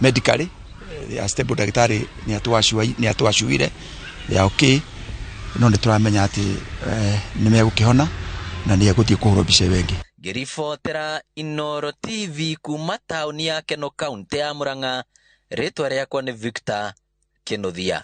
medically ya stable daktari ni atuashuire ya okay no nituramenya ati nimegukihona na ni aguthie kuhurobisha wengi. Ngiribotera Inooro TV kuma tauni ya Keno kaunti ya Murang'a, ritwa riakwa ni Victor Kinothia.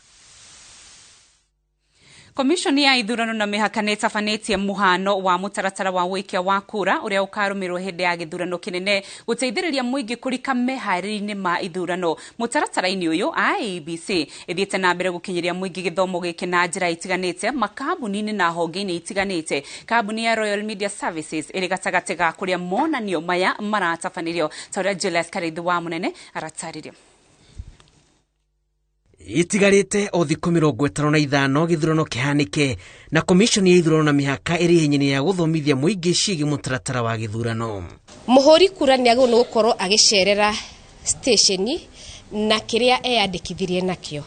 Komishoni ya ithurano na mihaka nitafanĩtie muhano wa mutaratara wa wikia wa kura uria ukarumirwo hindi ya githurano kinene guteithĩrĩria muingi kurika meharĩri-inĩ ma ithurano. Mutaratara-inĩ uyu IEBC ithiĩte na mbere gukinyiria muingi githomo gĩkĩ na njĩra itiganĩte makambuni-inĩ na honge-inĩ itiganĩte. Kambuni ya Royal Media Services ĩrĩ gatagatĩ ga kũrĩa monanio maya maratabanĩrio. Taurĩa Julius Karithi wa Munene aratarĩria. Itigarite o thikũ 55 githurano kihanike na komishoni ya ithurano na mihaka iri hinyini ya guthomithia muingi ciĩgiĩ mutaratara wa githurano. Muhuri kura ni agũ gukorwo agicerera station na kiria eyandikithirie nakio.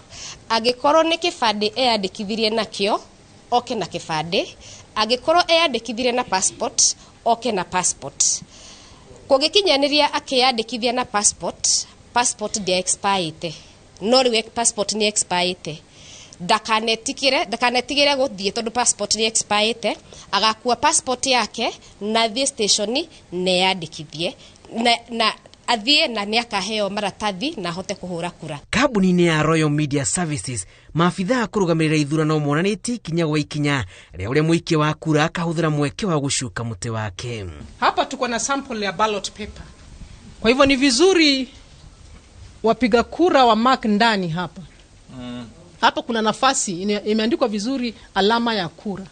Agikorwo ni kibande eyandikithirie nakio oke na kibande, agikorwo eyandikithirie na passport oke na passport. Kugikinyaniria akiyandikithia na passport dia expired. No riwe passport ni expired. Ndakanetigire guthie tondu passport ni expired, agakua passport yake na thie station ne yandikithie na athie na ni akaheo maratathi na hote kuhura kura. Kambuni ya Royal Media Services maafitha kurugamirira ithurano monanĩtie ikinya gwa ikinya ria uria muiki wa kura akahuthira mweke wa gushuka muti wake. Hapa tuko na sample ya ballot paper. Kwa hivyo ni vizuri wapiga kura wa mark ndani hapa. Hapa kuna nafasi imeandikwa vizuri alama ya kura.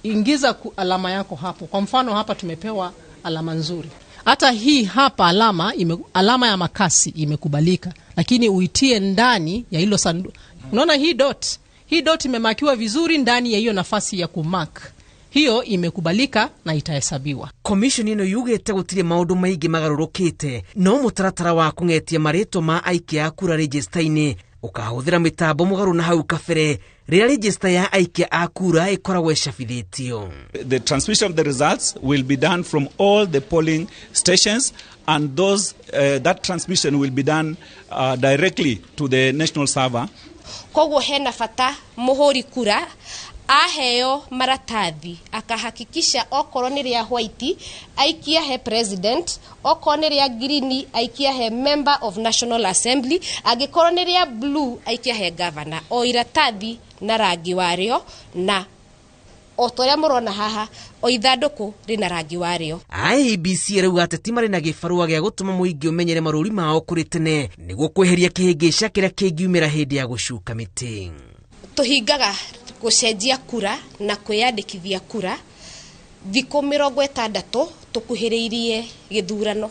Ingiza alama yako hapo. Kwa mfano hapa tumepewa alama nzuri. Hata hii hapa alama ya makasi imekubalika, lakini uitie ndani ya hilo sanduku. Unaona hii dot imemakiwa vizuri ndani ya hiyo nafasi ya kumark. Hiyo imekubalika na itahesabiwa. Komishoni ino yugite gutire maundu maingi magarurukite, no mutaratara wa kung'etia marĩtwa ma aikia a kura register-ini ukahuthira mitambo mugaru na hau kabere ria register ya aikia a kura ikoragwo icabithitio. The transmission of the results will be done from all the polling stations, and that transmission will be done directly to the national server. Koguo hena bata muhuri kura aheo maratathi akahakikisha okorwo ni ria white aikia he president, okorwo ni ria green aikia he member of National Assembly, agikorwo ni ria blue aikia he governor. O iratathi na rangi wario na otoria murona haha o ithanduku rina rangi wario. IEBC rĩu ateti marĩ na gĩbarũa gĩa gũtũma mũingĩ ũmenyere marũri mao kũrĩ tene nĩguo kweheria kĩhĩngĩca kĩrĩa kĩngiumĩra hĩndĩ ya gũcuka mĩtĩ. Tuhingaga gucenjia kura na kwiyandikithia kura thikũ 60 tukuhĩrĩirie githurano.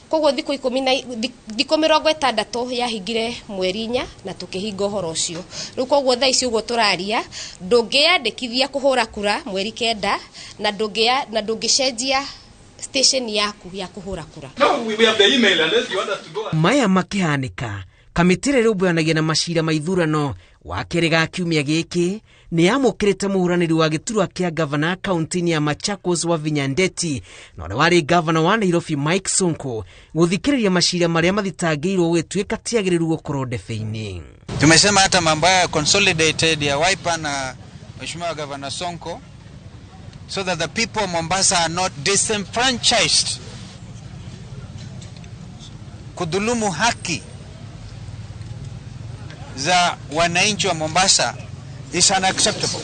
Koguo thikũ 60 yahingire mweri 4 na tukihinga ũhoro ũcio. Rĩu koguo thaa ici ũguo tũraria ndũngĩyandikithia kuhura kura mweri 9 na ndũngĩcenjia station yaku ya kuhura kura. No, we have the email unless you want us to go. Maya makihanika kamĩtĩ rĩrĩa ũmbũyanagia na macira ma ithurano wa kerĩ ga kiumia gĩkĩ nĩ yamũkĩrĩte mũhũranĩri wa gĩturwa kĩa gavana kaunti-inĩ ya Machakos Wavinya Ndeti na ũrĩa warĩ gavana wa Nairobi Mike Sonko gũthikĩrĩria macira marĩa mathitangĩirwo gũgĩtuĩka tiagĩrĩru gũkorwo ndebe-inĩ. Tumesema hata mambo ya consolidated ya Wiper na Mheshimiwa Governor Sonko, so that the people of Mombasa are not disenfranchised. Kudhulumu haki za wananchi wa Mombasa is unacceptable.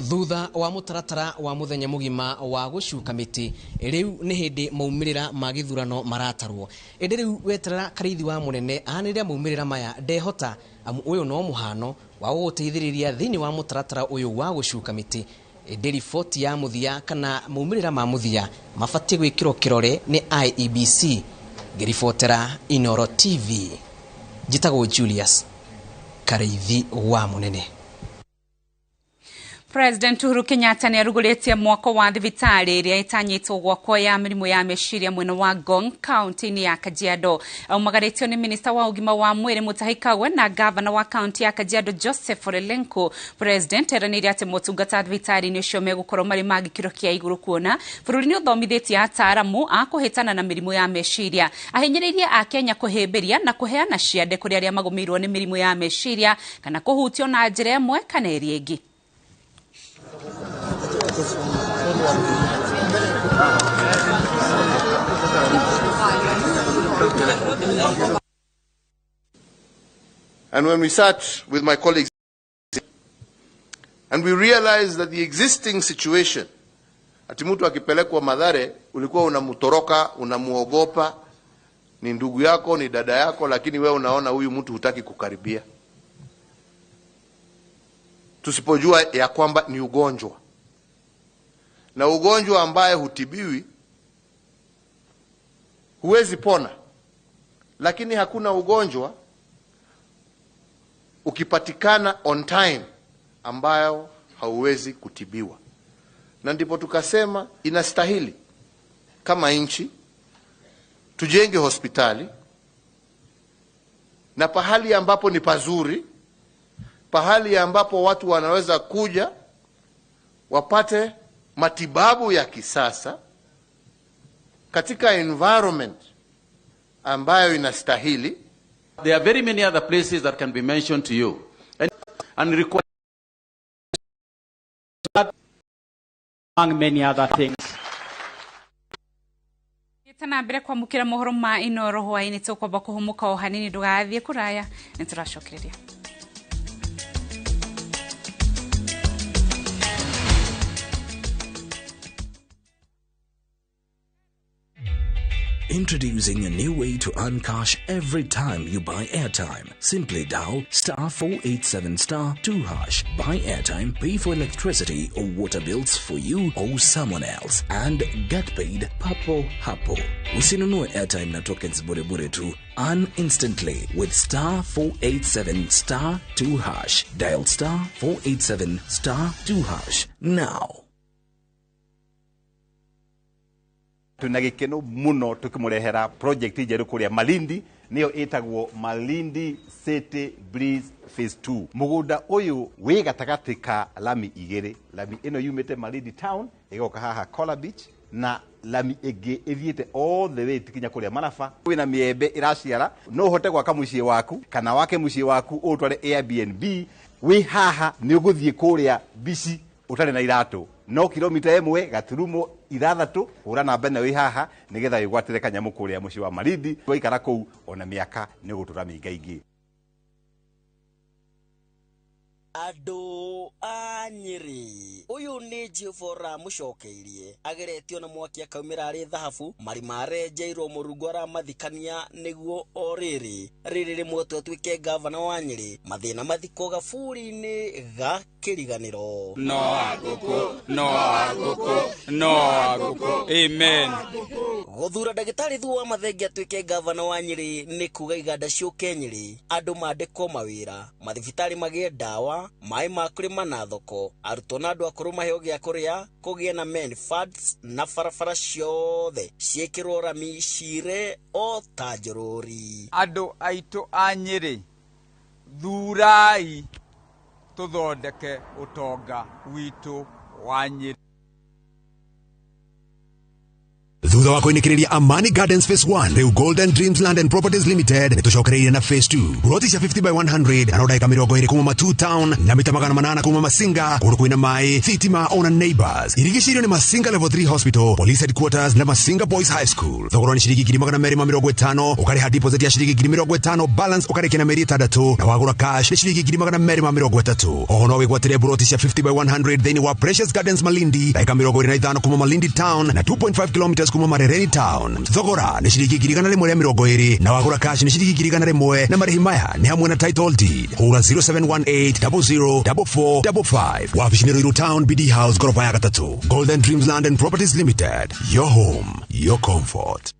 Thutha wa mutaratara wa muthenya mugima wa gucuka miti riu ni hindi maumirira ma githurano maratarwo. Indi riu weterera Karithi wa Munene ahanĩrĩra maumirira maya ndehota amu uyu no muhano wa guteithĩrĩria thini wa mutaratara uyu wa gucuka miti. Indi riboti ya muthia kana maumirira ma muthia mabatie gwĩkĩrwo kĩrore ni IEBC. Ngiribotera Inooro TV. Njitagwo Julius Karithi wa Munene. President Uhuru Kenyatta ni arugulitie mwako wa thibitari iria itanyitwo gwakwo ya mirimu ya meciria mwena wa Ngong county ya Kajiado. Umagaritio ni minister wa ugima wa mwiri Mutahi Kagwe na governor wa county ya Kajiado Joseph Olelenku. President eranire ati motungata thibitari ni ucio megukorwo mari magikiro kia iguru kuona bururi ni uthomithitie ataramu a kuhitana na mirimu ya meciria. Ahinyiririe a Kenya kuhimbiria na kuheana ciande kuri aria magumirwo ni mirimu ya meciria kana kuhutio na njira imwe kana iria ingi. And when we sat with my colleagues and we realized that the existing situation, ati mtu akipelekwa Mathare ulikuwa unamutoroka, unamuogopa, ni ndugu yako, ni dada yako, lakini wewe unaona huyu mtu hutaki kukaribia. Tusipojua ya kwamba ni ugonjwa, na ugonjwa ambaye hutibiwi, huwezi pona. Lakini hakuna ugonjwa ukipatikana on time ambayo hauwezi kutibiwa. Na ndipo tukasema inastahili kama nchi tujenge hospitali, na pahali ambapo ni pazuri, pahali ambapo watu wanaweza kuja wapate matibabu ya kisasa katika environment ambayo inastahili. There are very many other places that can be mentioned to you and require among many other things. Tana mbere kwa mukira mohoro ma Inoro hwaini tukwamba kuhumuka o hanini ndugathie kuraya nituracokereria. Introducing a new way to earn cash every time you buy airtime. Simply dial *487*2#. Buy airtime, pay for electricity or water bills for you or someone else, and get paid papo hapo. Usinunue airtime na tokens bure bure tu. Earn instantly with *487*2#. Dial *487*2# now. Tunagikeno muno tukimurehera project njeru kuria Malindi niyo itagwo Malindi City Breeze Phase 2. Mugunda uyu wi gatagati ka lami igiri. Lami ino yumite Malindi town igoka haha Kola Beach, na lami igi ithiete all the way tikinya kuria Marafa. Wina miembe iraciara no hote gwaka mucii waku kana wake mucii waku utware Airbnb. Wi haha ni uguthie kuria bici utare na iratu no kilomita 1.6 hura namba na wi haha nigetha igwatire kanyamu kuria mucii wa Malindi waikara kou ona miaka ni gutura mingaingi. Ado anyiri uyu ni Jefora mucokeirie ageretio na mwaki akaumira ari thahabu marimare jairo murugora mathikania niguo oriri riri mwoto twike governor wa Nyeri mathina mathiko gaburi ni ga kiriganiro no aguko amen. Guthura ndagitari thuwa mathengia twike governor wa Nyeri ni kuga iganda cio Kenyeri andu mandiko mawira mathibitari magie dawa mai makurima na thoko aruto na andu akuru maheo gia kuria kugie na men fads na farafara ciothe ciekirwo rami cire o tajorori. Andu aitu a Nyeri thurai tuthondeke utonga witu wa Nyeri. Thutha wa kuinĩkĩrĩria Amani Gardens Phase 1 riu Golden Dreams Land and Properties Limited nĩtũcokereirie na Phase 2 roti cia 50/100 na rodaika 20 kuma Matu Town na mita 800 kuma Masinga kũndũ kwĩna maĩ thitima ona neighbors. Irigicĩirio nĩ Masinga Level 3 Hospital, Police Headquarters na Masinga Boys High School. Thogora nĩ ciringi 250, ũkarĩha deposit ya ciringi 50, balance ũkarĩkia na mĩeri 6 na wagũra cash nĩ ciringi 230. Oho no wĩgwatĩre roti cia 50/100 thĩinĩ wa Precious Gardens Malindi, daika 25 kuma Malindi Town na 2.5 kilometers kuma Marereni Town. Thogora nĩ ciringi 120 na wagũra cash nĩ ciringi 100 na marĩhi maya nĩ hamwe na title deed. Hura 0718004455. Wabici nĩ Ruiru Town BD House gorofa ya 3. Golden Dreams Land and Properties Limited. Your home, your comfort.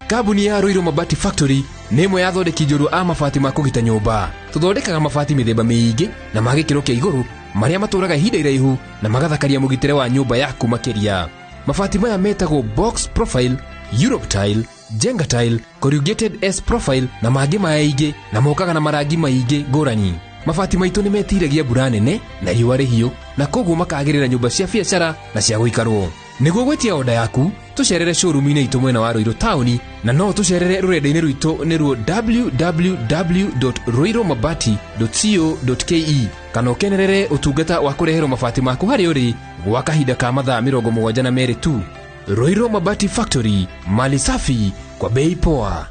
Kambuni ya Roiro Mabati Factory nĩ ĩmwe ya thondeki njũru a mabati ma kũgita nyũmba. Tũthondekaga mabati mĩthemba mĩingĩ na ma gĩkĩro kĩa igũrũ marĩa matũraga ihinda iraihu na magathakaria mũgitĩre wa nyũmba yaku makĩria. Mabati maya metagwo box profile, Europe tile, Jenga tile, corrugated S profile na mangĩ maingĩ na mokaga na marangi maingĩ ngũrani. Mabati maitũ nĩ metiragia mbura nene na riũa rĩhiũ na koguo makagĩrĩra nyũmba cia biacara na cia gũikarwo. Nĩguo gwetia oda yaku, tũcerere showroom-inĩ itũ mwena wa Roiro Town na no tũcerere rũrenda-inĩ rwitũ nĩruo www.roiromabati.co.ke kana ũkenerere ũtungata wa kũreherwo mabati maku harĩa ũrĩ gwa kahinda ka mathaa 72 tu. Roiro Mabati Factory, mali safi kwa bei poa.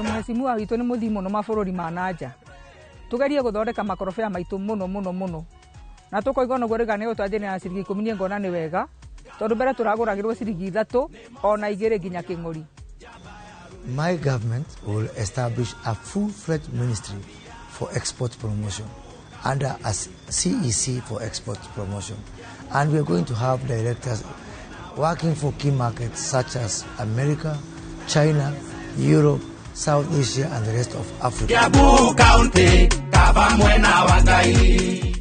Mheshimiwa witũ nĩ mũthii mũno mabũrũri ma nanja. Tugerie gũthondeka makorobia maitũ mũno na tũkoiga no gũrĩga nĩ ũtwanjĩ na ciringi 10 ngona nĩ wega tondũ mbere tũragũragĩrwo ciringi 3 ona 2 nginya kĩng'ori. My government will establish a full-fledged ministry for export promotion under a CEC for export promotion, and we are going to have directors working for key markets such as America, China, Europe, South Asia and the rest of Africa. Kiambu County, Kabamwena Wangai.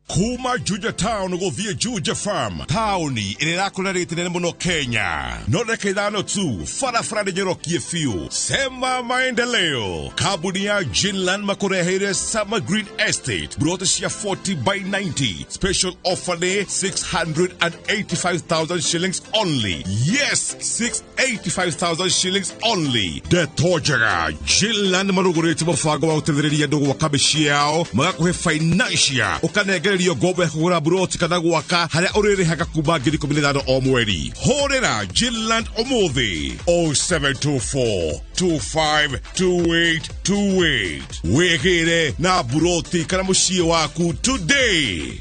Kuma Juja Town guthie Juja Farm tauni irakularite nene muno Kenya no reke thano tu farafara nyerokie fiu sema maendeleo kabuni ya Jinland makurehere Summer Green Estate brought cia 40 by 90 special offer ne 685,000 shillings only. Yes, 685,000 shillings only. The Tojara Jinland marugurite mafago wa utethereria ndugu wakabishiao magakuhe financial ukanegere rio gobe hura buroti kana gwaka haria uririhaga kuma 15 o mweri. Horera Jinland omuthi 0724 252828 wegere na buroti kana mushie waku today.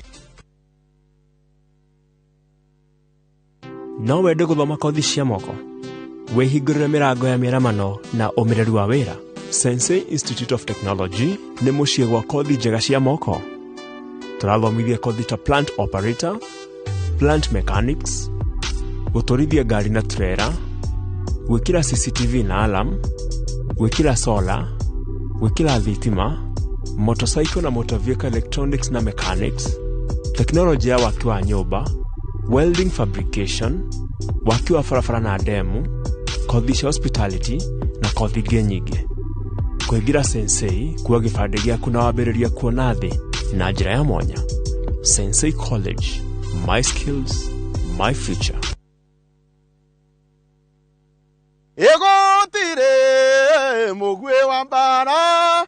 No wende guthoma kothi cia moko wehingũrĩre mĩrango ya mĩaramano na ũmĩrĩru wa wĩra. Sensei Institute of Technology nĩ mũciĩ gwa kothi njega cia moko. Tũrathomithia kothi ta plant operator, plant mechanics, gũtwarithia ngari na trailer, gwĩkĩra CCTV na alarm, gwĩkĩra solar, gwĩkĩra thitima, motorcycle na motor vehicle electronics na mechanics, technology ya waki wa nyũmba, welding fabrication, waki wa barabara na demu, kothi cia hospitality na kothi ingĩ nyingĩ. Kũingĩra Sensei kuwa gĩbandĩ gĩaku na wambĩrĩria kuona thĩ na njĩra ya mwanya. Sensei College, my skills, my future. Egotire mugwe wa mbara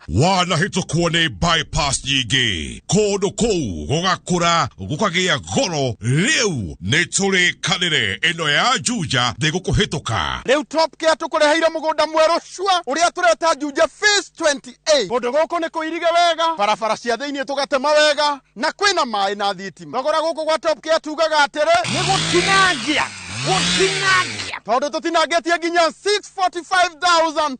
wana hitũkwo nĩ bypass nyingĩ kũndũ kũu gũgakũra gũkagĩa goro rĩu nĩ tũrĩkanĩre ĩno ya Juja ndĩgũkũhĩtũka rĩu Top Care tũkũreheire mũgũnda mwerũ cua ũrĩa tũreta Juja Phase 28 kũndũ gũkũ nĩ kũirige wega barabara cia thĩinĩ tũgatema wega na kwĩna maĩ na thitima thogora gũkũ gwa Top Care tugaga atĩrĩ nĩ gũtinangia tondũ tũtinangĩtie nginya 645,000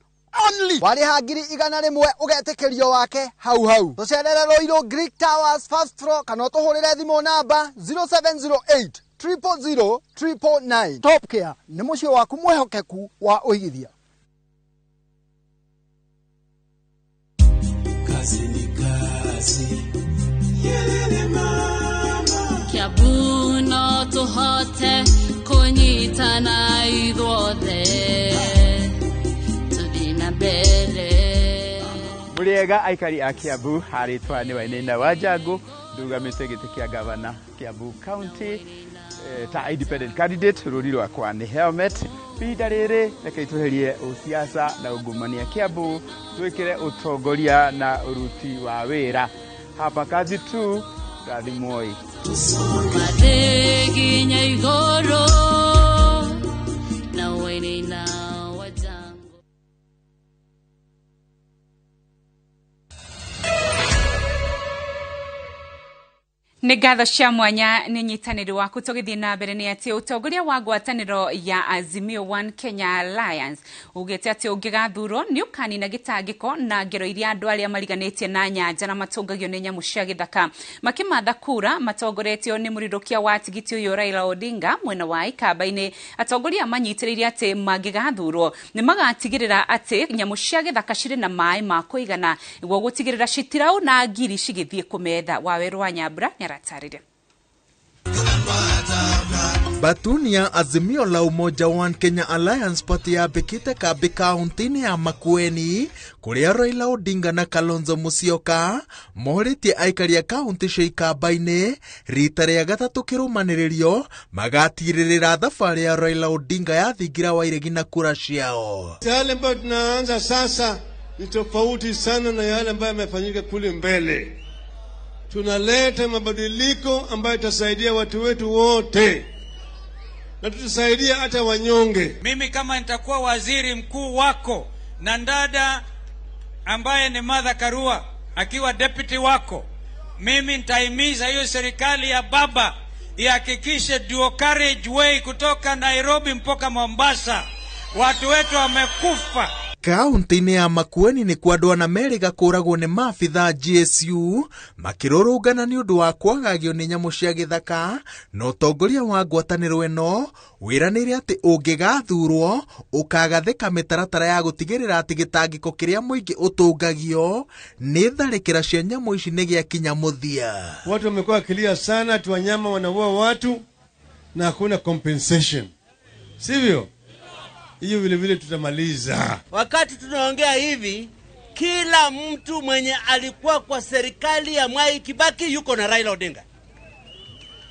only. Wariha ngiri 100 ugetĩkĩrio wake hau. Tũcerere Roiro Greek Towers first floor kana tũhũrĩre thimũ namba 0708 000 999. Top Care nĩ mũciĩ waku mwehokeku wa ũigithia. Kazi ni kazi. Yelele mama. Kiambu no tũhote kunyitana ithuothe tuthina mbere. Muriega aikari a Kiambu haritwa ni Wainaina Wanjangu ndugamite giti kia gavana Kiambu County ta independent candidate ruri rwakwa ni helmet pinda riri reke ituherie usiasa na ungumania Kiambu twikire utongoria na uruti wa wira hapa kazi tu Rathimoi Madeginya igoro na Wainaina Wanjangu. Nĩ ngatho cia mwanya nĩ nyitanĩri waku tũgĩthiĩ na mbere nĩ atĩ ũtongoria wa ngwatanĩro ya Azimio One Kenya Alliance ugĩte atĩ ũngĩgathurwo nĩ ũkanina gĩtangĩko na ngero iria andũ arĩa mariganĩtie na nyanja na matũngagio nĩ nyamũ cia gĩthaka makĩmatha kura matongoretio nĩ mũrirũkia wa tigiti ũyũ Raila Odinga mwena wa Ikamba-inĩ. Atongoria manyitĩrĩire atĩ mangĩgathurwo nĩ magatigĩrĩra atĩ nyamũ cia gĩthaka cirĩ na maĩ ma kũigana nĩguo gũtigĩrĩra citirau na ngiri cigĩthiĩ kũmetha. Waweru wa Nyambura nĩaratarĩria. Batuni ya Azimio la Umoja One Kenya Alliance Party yambĩkĩte kambĩ kaunti-inĩ ya Makueni kũrĩa Raila Odinga na Kalonzo Musyoka mohorĩtie aikari a kaunti cia Ikamba-inĩ rita rĩa gatatũ kĩrũmanĩrĩrio magatigĩrĩra thabarĩ ya Raila Odinga yathingira Wairegi na kura ciao. Yale ambayo tunaanza sasa ni tofauti sana na yale ambayo yamefanyika kule mbele. Tunaleta mabadiliko ambayo itasaidia watu wetu wote na tutasaidia hata wanyonge. Mimi kama nitakuwa waziri mkuu wako na ndada ambaye ni Martha Karua akiwa deputy wako, mimi nitaimiza hiyo serikali ya baba ihakikishe dual carriageway kutoka Nairobi mpaka Mombasa. Watu wetu wamekufa. Kaunti-inĩ ya Makueni nĩ kwa andũ ana merĩ gakũragwo nĩ maabitha GSU makĩrũrũngana nĩ ũndũ wa kwagagio nĩ nyamũ cia gĩthaka na ũtongoria wa ngwatanĩro ĩno wĩranĩire atĩ ũngĩgathurwo ũkagathĩka mĩtaratara ya gũtigĩrĩra atĩ gĩtangĩko kĩrĩa mũingĩ ũtũngagio nĩ tharĩkĩra cia nyamũ ici nĩ gĩakinya mũthia. Watu wamekuwa wakilia sana ati wanyama wanaua watu na hakuna compensation, sivyo? Hiyo vile vile tutamaliza. Wakati tunaongea hivi, kila mtu mwenye alikuwa kwa serikali ya Mwai Kibaki yuko na Raila Odinga.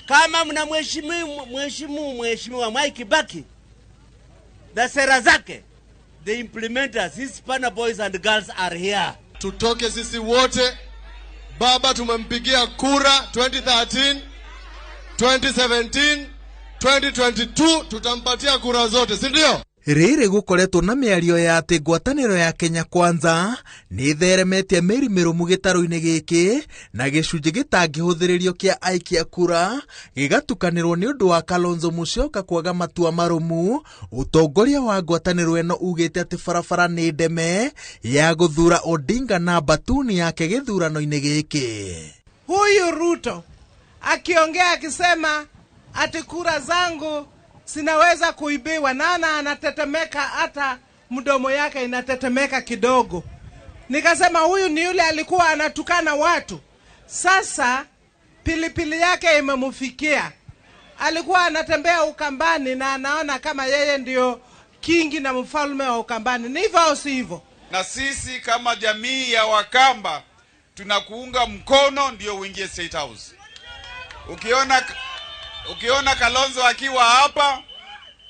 Kama mna mheshimiwa Mwai Kibaki na sera zake, the implementers, his Spana boys and girls are here. Tutoke sisi wote. Baba tumempigia kura 2013, 2017, 2022, tutampatia kura zote, si ndio? Rĩrĩ gũkoretwo na mĩario ya atĩ ngwatanĩro ya Kenya Kwanza nĩ theremetie mĩrimĩrũmu gĩtarũ-inĩ gĩkĩ na gĩcunjĩ gĩtangĩhũthĩrĩrio kĩa aikia kura gĩgatukanĩrwo nĩ ũndũ wa Kalonzo Musyoka kwaga matua marũmu. Ũtongoria wa ngwatanĩro ĩno ugĩte atĩ barabara nĩ ndeme ya gũthura Odinga na Batuni yake gĩthurano-inĩ gĩkĩ. Huyu Ruto akiongea akisema ati kura zangu sinaweza kuibiwa, nana anatetemeka, hata mdomo yake inatetemeka kidogo. Nikasema huyu ni yule alikuwa anatukana watu, sasa pilipili yake imemufikia. Alikuwa anatembea Ukambani na anaona kama yeye ndio kingi na mfalme wa Ukambani. Ni hivyo au si hivyo? Na sisi kama jamii ya Wakamba tunakuunga mkono ndio uingie State House. Ukiona Kalonzo akiwa hapa,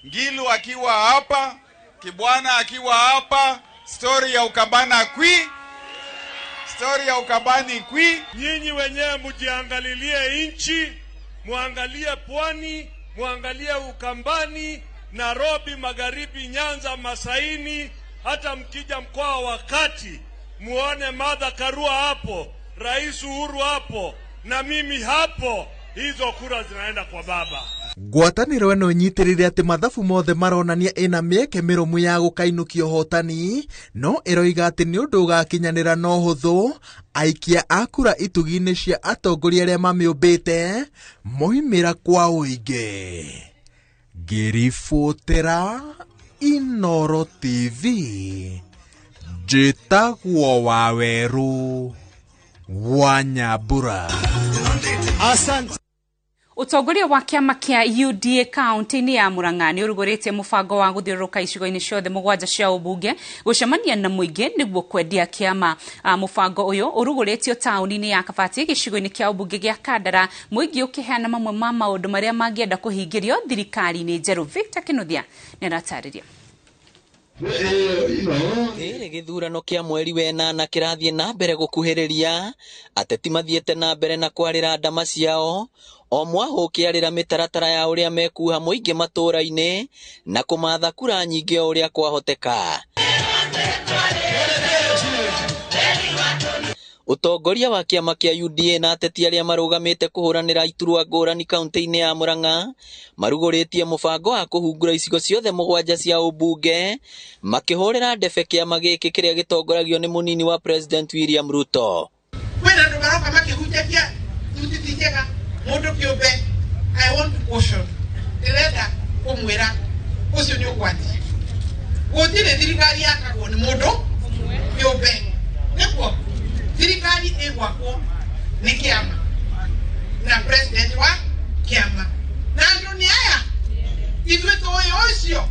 Ngilu akiwa hapa, Kibwana akiwa hapa, story ya Ukambani kwi. Nyinyi wenyewe mjiangalilie inchi, muangalie Pwani, muangalie Ukambani, Nairobi, Magharibi, Nyanza, Masaini, hata mkija mkoa wa Kati, muone Martha Karua hapo, Rais Uhuru hapo, na mimi hapo. Hizo kura zinaenda kwa baba. Ngwatanĩro ĩno nyitĩrĩire atĩ mathabu mothe maronania ĩna mĩeke mĩrũmu ya gũkainũkia ũhotani, no ĩroiga atĩ nĩ ũndũ ũgakinyanĩra na ũhũthũ aikia a kura itugi-inĩ cia atongoria arĩa mamĩũmbĩte moimĩra kwa ũingĩ. Ngĩribotera Inooro TV, njĩtagwo Waweru wa Nyambura. Asante. Utongoria wa kiama kia UDA kaunti-inĩ ya Murang'a nĩ ũrugũrĩtie mũbango wa gũthiũrũrũka icigo-inĩ ciothe mũgwanja cia ũmbunge gũcemania na mũingĩ nĩguo kwendia kĩama. Mũbango ũyũ ũrugũrĩtio taũni-inĩ ya Kabati gĩcigo-inĩ kĩa ũmbunge gĩa Kandara, mũingĩ ũkĩheana mamwe ma maũndũ marĩa mangĩenda kũhingĩrio thirikari-inĩ njerũ. Victor Kinuthia nĩaratarĩria. Gĩkĩ gĩthurano kĩa mweri wenana kĩrathiĩ na mbere gũkuhĩrĩria, ateti mathiĩte na mbere na kwarĩra ndama ciao, o mwahũ ũkĩarĩra mĩtaratara ya ũrĩa mekuha mũingĩ matũũra-inĩ na kũmatha kura nyingĩ o ũrĩa kwahoteka. Utongoria wa kiama kia UDA na ateti aria marugamite kuhuranira iturwa ngurani kaunti-ini ya Murang'a maruguritie mubango wa kuhungura icigo ciothe 7 cia ubunge makihurira ndebe kiama giki kiria gitongoragio ni munini wa President William Ruto. Kwena ndo baroka makihunjakia tutitijega mundu kiumbe. I want to caution direnda kumwira ucio ni ukwati gutire thirikari yakagwo ni mundu kiumbe niguo thirikari igwakwo ni kiama na president wa kiama na ndu ni aya ithuĩ tũĩ ũcio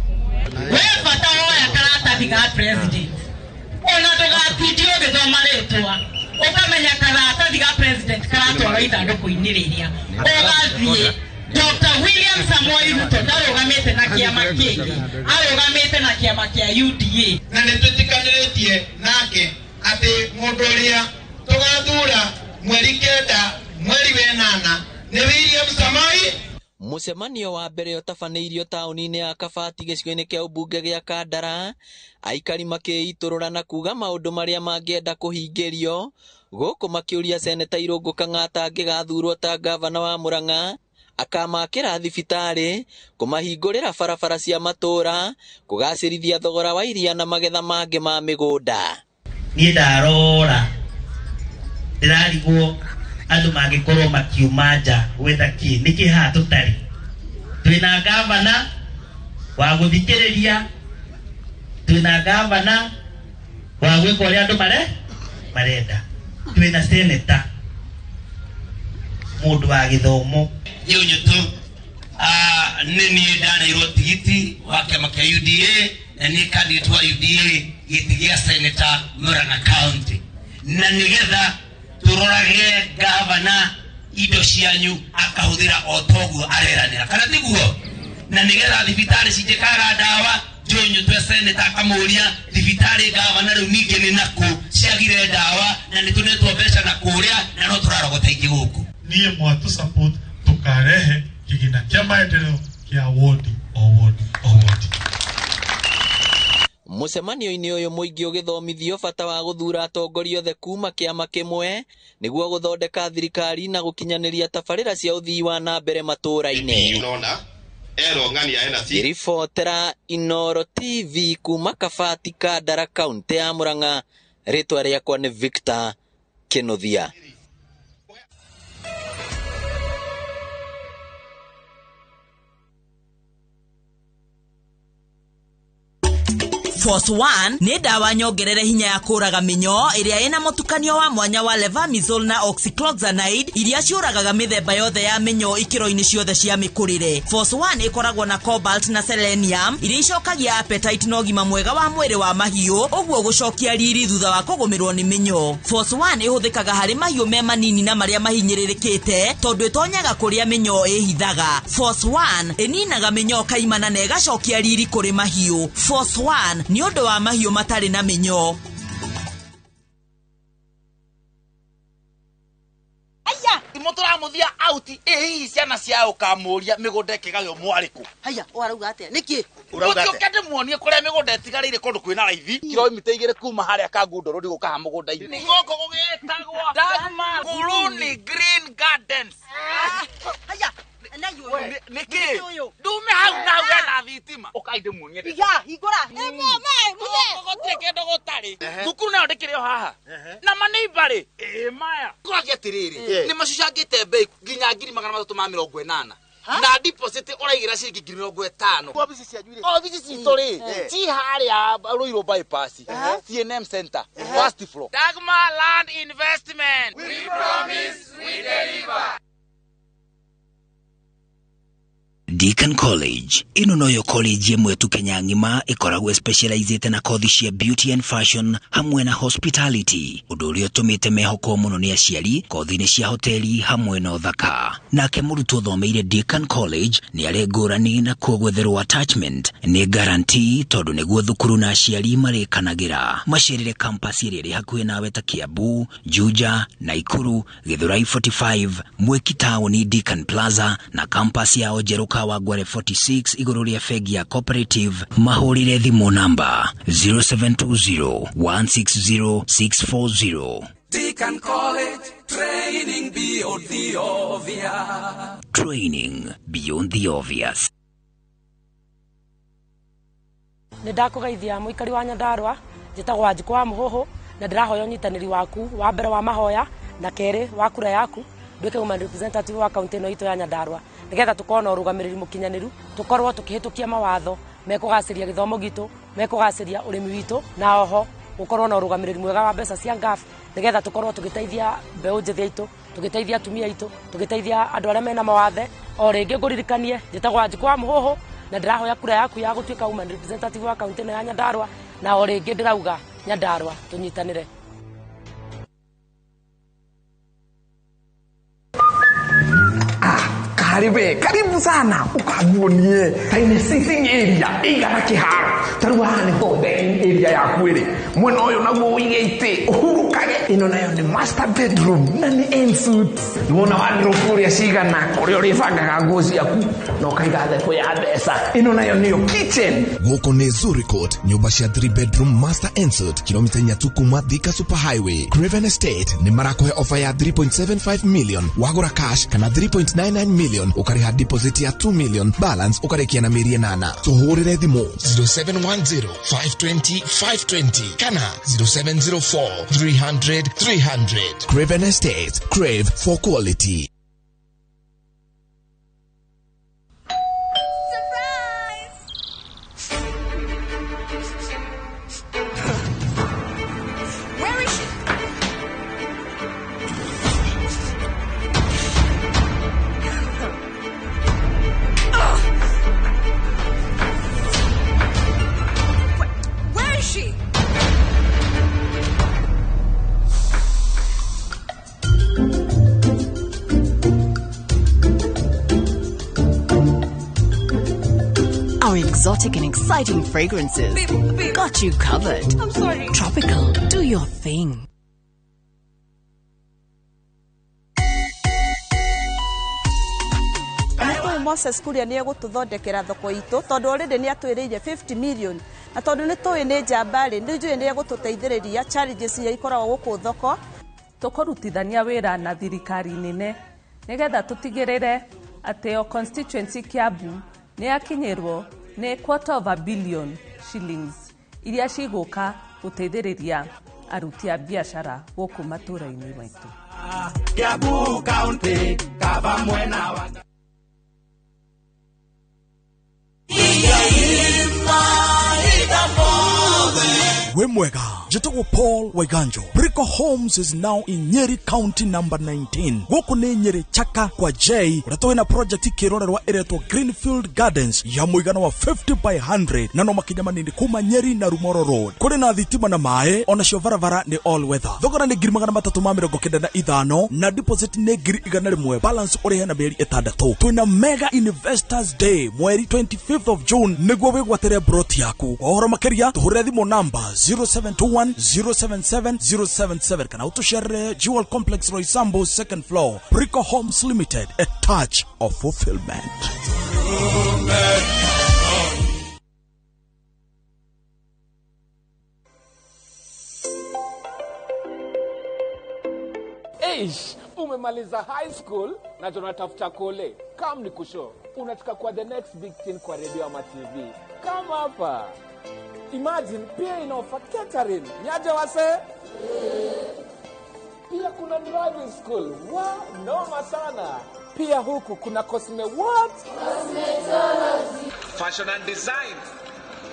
we bata woya karatathi ga president ona ndũgatindio ũgĩthoma rĩtwa ukamenya karatathi ga president karatwarwo ithandũkũ-inĩ rĩrĩa ũgathiĩ Dr. William Samoei Ruto ndarugamite na kiama kĩngĩ arugamite na kiama kia UDA na nĩtwĩtĩkanĩrĩtie nake atĩ mũndũ ũrĩa tũgathura mweri 9 mweri wa 8 nĩ William Samoei. Mucemanio wa mbere ũtabanĩirio taũni-inĩ ya Kabati gĩcigo-inĩ kĩa ũmbunge gĩa Kandara, aikari makĩiturũra na kuga maũndũ marĩa mangĩenda kũhingĩrio, gũkũ makĩũria seneta Irũngũ Kang'ata angĩgathurwo ta gavana wa Murang'a akamakĩra thibitarĩ, kũmahingũrĩra barabara cia matũũra, kũgacĩrithia thogora wa iria na magetha mangĩ ma mĩgũnda. Niĩ ndarora ndĩrarigwo andũ mangĩkorwo makiuma nja gwetha kĩ nĩkĩ haha tũtarĩ. Twĩna gavana wa gũthikĩrĩria, twĩna gavana wa gwĩka ũrĩa andũ marenda, twĩna seneta mũndũ wa gĩthomo. Rĩu nyũtũ nĩ niĩ ndaneirwo tigiti wa kĩama kĩa UDA na niĩ candidate wa UDA gĩtĩ gĩa seneta Murang'a County, na nĩgetha turorage gavana indo cianyu akahũthĩra o toguo areranĩra kana tiguo, na nĩgetha thibitarĩ cinjĩkaga ndawa Jonyo twe seneta akamũria thibitarĩ gavana rĩu ningĩ nĩ nakũ ciagire ndawa na nĩtũnetwo mbeca na kũrĩa na no tũrarogota ingĩ gũkũ. Niĩ mwatũ support tukarehe kĩgĩna kĩa maendeleo kĩa wodi o wodi o wodi. Mucemanio-inĩ ũyũ mũingĩ ũgĩthomithio bata wa gũthura atongoria othe kuma kĩama kĩmwe nĩguo gũthondeka thirikari na gũkinyanĩria tabarĩra cia ũthii wa na mbere matũũra-inĩ. Ribotera Inoro TV kuma Kabati Kandara kaunti ya Murang'a, rĩtwa rĩakwa nĩ Victor Kĩnuthia. Force One nĩ ndawa nyongerere hinya ya kũraga mĩnyoo ĩrĩa ĩna mũtukanio wa mwanya wa levamisole na oxycloxanide iria ciũragaga mĩthemba yothe ya mĩnyoo ikĩro-inĩ ciothe cia mĩkũrĩre. Force One ĩkoragwo na cobalt na selenium iria icokagia appetite na ũgima mwega wa mwĩrĩ wa mahiũ, ũguo gũcokia riri thutha wa kũgũmĩrwo nĩ mĩnyoo. Force One ĩhũthĩkaga harĩ mahiũ me manini na marĩa mahinyĩrĩrĩkĩte tondũ ĩtonyaga kũrĩa mĩnyoo ĩhithaga. Force One ĩninaga mĩnyoo kaimana na ĩgacokia riri kũrĩ mahiũ. Force One ni ũndũ wa mahiũ matarĩ na mĩnyoo. Aya, tũramũthia out hihi ciana ciao kamũria mĩgũnda ĩkĩgagio mwarĩkũ. Aya, ũrauga atĩa? Nĩkĩ? Ũrauga atĩa? Ũkĩte muonie kũrĩa mĩgũnda ĩtigarĩire kũndũ kwĩna raithi. Kilomita 2 kuma harĩa Kangundũrũ ndigũka ha mũgũnda-inĩ. Nĩ gũkũ gũgĩtagwo Dagmar Kuruni Green Gardens. Aya, nĩkĩ? Ndume hau na hau na thitima. Ũkainde muonie. Ya, hingũra. Gũtirĩ kĩndũ gũtarĩ. Thukuru nayo ndĩkĩrĩ o haha. Na maneighbor maya. Kũragia atĩrĩrĩ, nĩ macucangĩte mbei nginya 380 na deposit ũraigĩra ciringi 50. Obici cianyu rĩ? Obici citũ rĩ? Ci harĩa Ruiru bypass. CNM Center, first floor. Dagmar Land Investment. We promise, we deliver. Deakin College. Ino noyo college yemwe tu Kenya ngima ikoragwo specialized na kothi cia beauty and fashion hamwe na hospitality. Ũndũ ũrĩa ũtũmĩte mehoko mũno nĩ aciari kothi-inĩ cia hoteli hamwe na ũthaka. Nake mũrutwo thomeire Deakin College nĩ arĩ ngũrani na kũgwetherwo attachment nĩ guarantee tondũ nĩguo thukuru na aciari marĩkanagĩra. Macerere campus ĩrĩa ĩrĩ hakuhĩ nawe ta Kiambu, Juja, Naikuru, Githurai 45, Mweki Town, Deakin Plaza na campus ya Ojeru Kawangware 46 igũrũ rĩa bengi ya Cooperative. Mahũrĩre thimũ namba 0720 160 640. Deacon College, training beyond the obvious. Training beyond the obvious. Nĩndakũgeithia mũikari wa Nyandarua njĩtagwo Wanjikũ wa Mũhũhũ na ndĩrahoya ũnyitanĩri waku wa mbere wa mahoya na kerĩ wa kura yaku nduĩke woman representative wa kaunti ĩno itũ ya Nyandarua nĩgetha tũkorwo na ũrũgamĩrĩri mũkinyanĩru tũkorwo tũkĩhĩtũkia mawatho mekũgacĩria gĩthomo gitũ mekũgacĩria ũrĩmi witũ na oho gũkorwo na ũrũgamĩrĩri mwega wa mbeca cia ngaf nĩgetha tũkorwo tũgĩteithia mbeũ njĩthĩ aitũ tũgĩteithia atumia aitũ tũgĩteithia andũ arĩa mena mawathe o rĩngĩ ngũririkanie njĩtagwo Wanjikũ wa Mũhũhũ na ndĩrahoya kura yaku ya gũtuĩka woman representative wa kaunti ĩno ya Nyandarua na o rĩngĩ ndĩrauga Nyandarua tũnyitanĩre. Karibu sana ukaguonie taine sitting area igana kiharo tarua hani to dining area ya kwere mwena uyu naguo uigite uhurukage ino nayo ni master bedroom na ni ensuite niwona wardrobe uria cigana kuria uribangaga nguo ciaku no kaiga theko ya mbeca ino nayo niyo kitchen guko ni Zuri Court nyumba cia 3 bedroom master ensuite kilomita 3 kuma Thika Super Highway. Craven Estate ni marakohe offer ya 3.75 million wagura cash kana 3.99 million ukariha deposit ya 2 million balance ukarikia na mieri 8 tuhurire thimo 0710 520 520 kana 0704 300 300. Craven Estate, crave for quality. Our exotic and exciting fragrances got you covered. I'm sorry. Tropical, do your thing. Moses Kuria ni egũtũthondekera thoko itũ tondu already ni atwĩrĩire 50 million na tondu nĩ tũĩ nĩ njambari nĩ njũĩ nĩ egũtũteithĩrĩria challenges iria ikoragwo gũkũ thoko tũkũrutithania wĩra na thirikari nene nĩgetha tũtigĩrĩre atĩ o constituency Kiambu nĩ yakinyĩrwo nĩ $250 million shillings iria cigũka gũteithĩrĩria aruti a biashara gũkũ matũra-inĩ maitũ. Kiambu County kaba mwena wa We mwega, jitoko Paul Waiganjo. Brico Homes is now in Nyeri County number 19. Woko ni Nyeri Chaka kwa J. Uratowe na project ikirorerwa iretwo Greenfield Gardens ya muigana wa 50 by 100 na no makinyama ni kuma Nyeri na Rumoro Road. Kuri na thitima na mae ona cio varavara ni all weather. Thogora ni 335 na deposit ni 100 balance uri na meri 6. Twina mega investors day mweri 25th of June niguo wigwatere broti yaku. Ohoro makeria tuhurire thimo namba 0721-077-077 kana utushare Jewel Complex Roysambu 2nd floor. Brico Homes Limited, a touch of fulfillment. Eish, umemaliza high school na tunatafuta kole. Come ni kusho. Unataka kuwa the next big thing kwa radio ama TV. Come hapa. Imagine pia ina offer catering. Nyaje wase? Pia kuna driving school. Wow, noma sana. Pia huku kuna cosme what? Cosmetology. Fashion and design.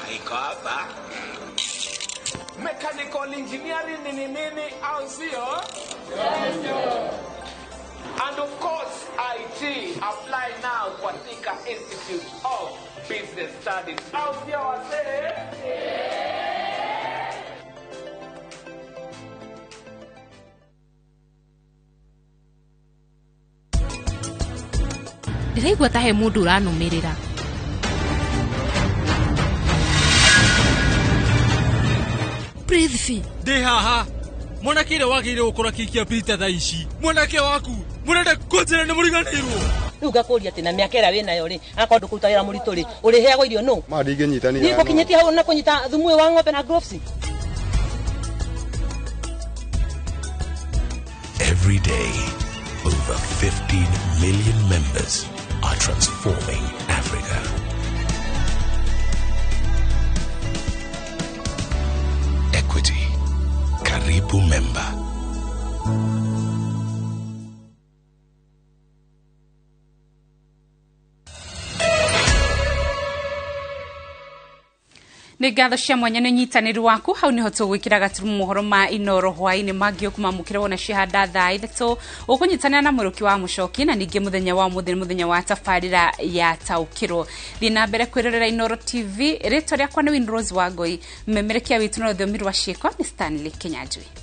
Haiko hapa. Mechanical engineering nini au sio? And of course, IT. Apply now for Thika Institute of Business Studies. Au sio wase? Ndĩraigua ta he mũndũ ũranũmĩrĩra. Breathe. Ndĩ haha. Mwanake ĩrĩa wagĩrĩire gũkora kikia Peter thaa ici. Mwanake waku, mũrenda kũnjĩra nĩ mũriganĩirwo. Rĩu ngakũria atĩ na mĩaka ĩrĩa wĩnayo rĩ, akorwo ndũkũruta wĩra mũritũ rĩ, ũrĩheagwo irio nũ? Ma ndingĩnyitania. Nĩ gũkinyĩtie hau na kũnyita thumu wa ng'ombe na gloves. Every day, over 15 million members are transforming Africa. Equity. Karibu member. Nĩ ngatho cia mwanya nĩ nyitanĩri waku hau niho tũgwĩkĩra gaturumu mohoro ma inoro hwaĩ-inĩ mangĩ ũkũmamũkĩra wona cihanda thaa ithatũ ũkũnyitanĩra na mũrũki wa mũcoki na ningĩ mũthenya wa mũthenya mũthenya wa tabarĩra ya taũkĩrwo thiĩ na mbere kwĩrorera Inoro TV rĩtwa rĩakwa nĩ Winrose Wangui mmemerekia witũ na rũthiomi rwa ciĩko nĩ Stanley Kinyanjui.